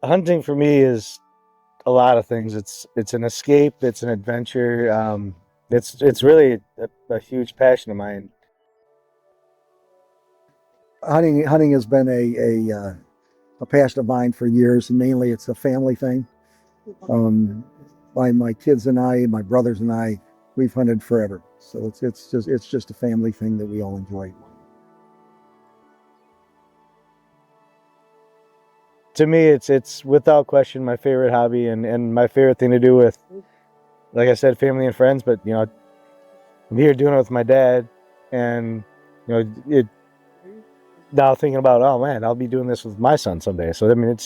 Hunting for me is a lot of things. It's an escape. It's an adventure. It's really a huge passion of mine. Hunting has been a passion of mine for years, and mainly it's a family thing. Um, my kids and I, my brothers and I, we've hunted forever. So it's just a family thing that we all enjoy. To me, it's without question my favorite hobby and my favorite thing to do with, like I said, family and friends. But I'm here doing it with my dad, and it now thinking about, oh man, I'll be doing this with my son someday. So I mean,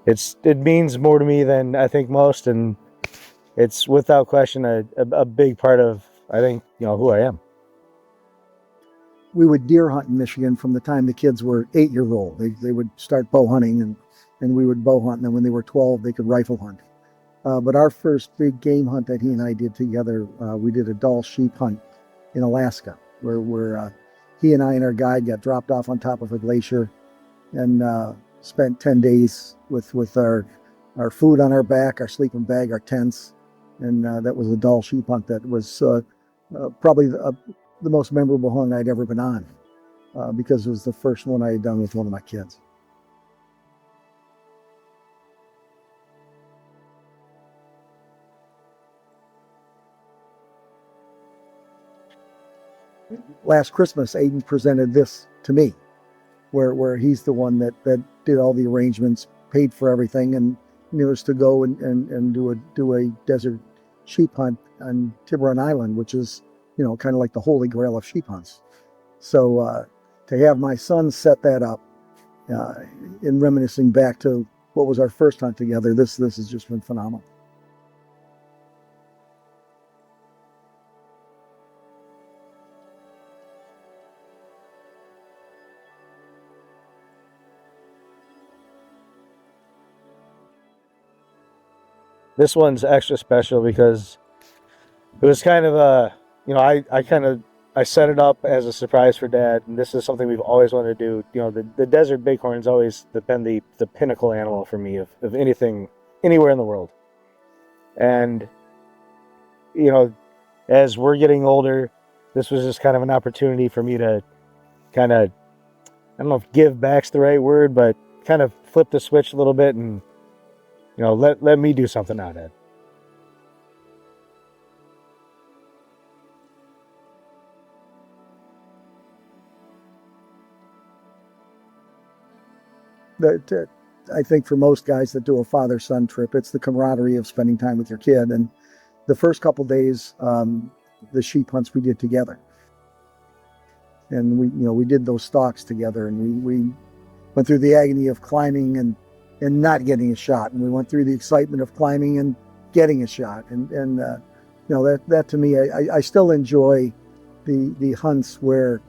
it means more to me than I think most, and it's without question a big part of, I think, who I am. We would deer hunt in Michigan from the time the kids were 8 years old. They would start bow hunting, and we would bow hunt. And then when they were 12, they could rifle hunt. But our first big game hunt that he and I did together, we did a Dall sheep hunt in Alaska, where he and I and our guide got dropped off on top of a glacier and spent 10 days with our food on our back, our sleeping bag, our tents. And that was a Dall sheep hunt that was probably the most memorable hunt I'd ever been on because it was the first one I had done with one of my kids. Last Christmas, Aden presented this to me, where he's the one that did all the arrangements, paid for everything, and was to go and do a desert sheep hunt on Tiburón Island, which is kind of like the holy grail of sheep hunts. So to have my son set that up, uh, in reminiscing back to what was our first hunt together, this has just been phenomenal. This one's extra special because it was kind of a, I kind of I set it up as a surprise for Dad, and this is something we've always wanted to do. The desert bighorn's always been the pinnacle animal for me of anything anywhere in the world. And you know, as we're getting older, this was just kind of an opportunity for me to kind of, I don't know if give back's the right word, but kind of flip the switch a little bit and let me do something out of it. That I think for most guys that do a father-son trip, it's the camaraderie of spending time with your kid. And the first couple days, the sheep hunts we did together, and we did those stalks together, and we went through the agony of climbing and not getting a shot, and we went through the excitement of climbing and getting a shot, and that to me, I still enjoy the hunts where,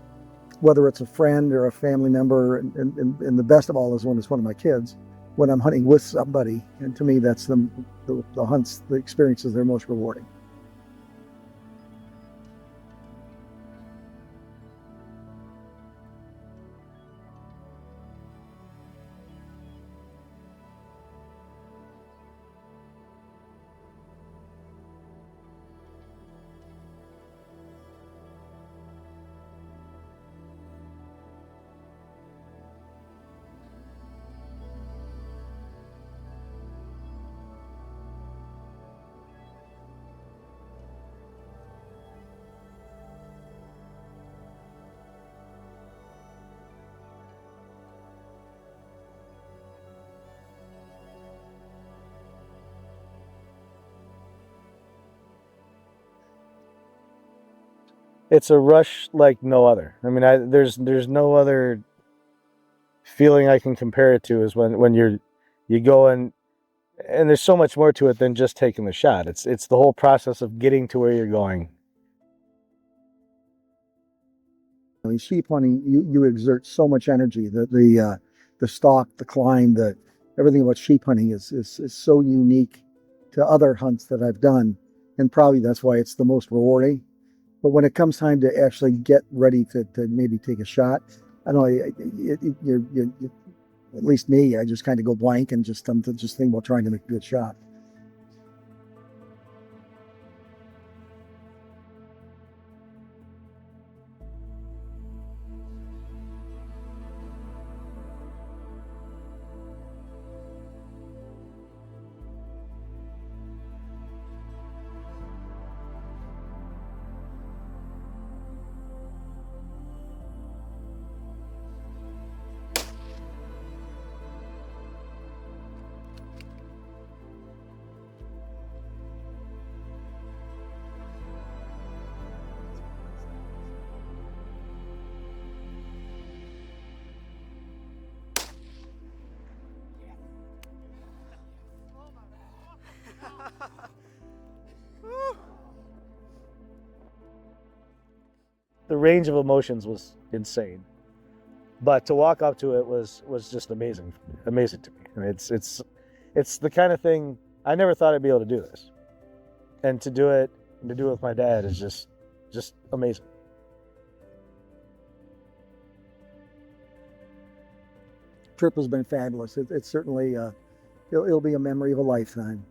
whether it's a friend or a family member, and the best of all is when it's one of my kids, when I'm hunting with somebody, and to me that's the hunts, the experiences, they're most rewarding. It's a rush like no other. I mean, there's no other feeling I can compare it to, is when you go and there's so much more to it than just taking the shot. It's the whole process of getting to where you're going. In sheep hunting, you exert so much energy. The stalk, the climb, the everything about sheep hunting is so unique to other hunts that I've done, and probably that's why it's the most rewarding. But when it comes time to actually get ready to maybe take a shot, I don't know, at least me, I just kind of go blank and just think about trying to make a good shot. The range of emotions was insane, but to walk up to it was just amazing to me. I mean, it's the kind of thing I never thought I'd be able to do this, and to do it with my dad is just amazing. Trip has been fabulous. It's certainly it'll be a memory of a lifetime.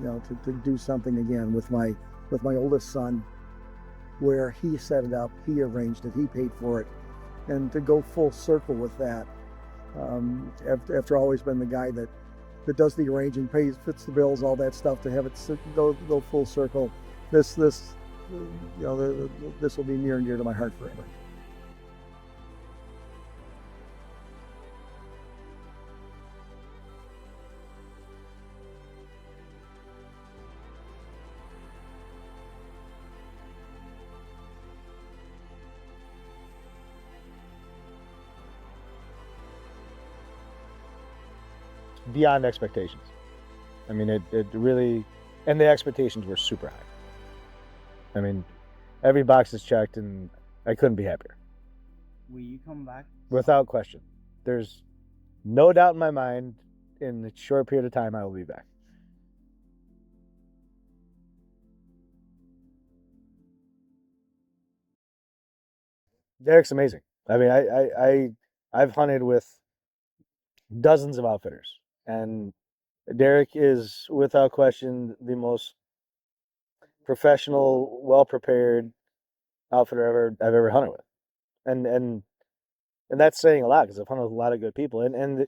You know, to do something again with my oldest son, where he set it up, he arranged it, he paid for it, and to go full circle with that. After always been the guy that does the arranging, pays, fits the bills, all that stuff, to have it go full circle. This you know, this will be near and dear to my heart forever. Beyond expectations. I mean, it really, and the expectations were super high. I mean, every box is checked, and I couldn't be happier. Will you come back? Without question. There's no doubt in my mind, in a short period of time, I will be back. Derek's amazing. I mean, I've hunted with dozens of outfitters, and Derek is without question the most professional, well prepared outfitter I've ever hunted with, and that's saying a lot because I've hunted with a lot of good people, and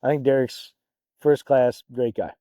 I think Derek's first class, great guy.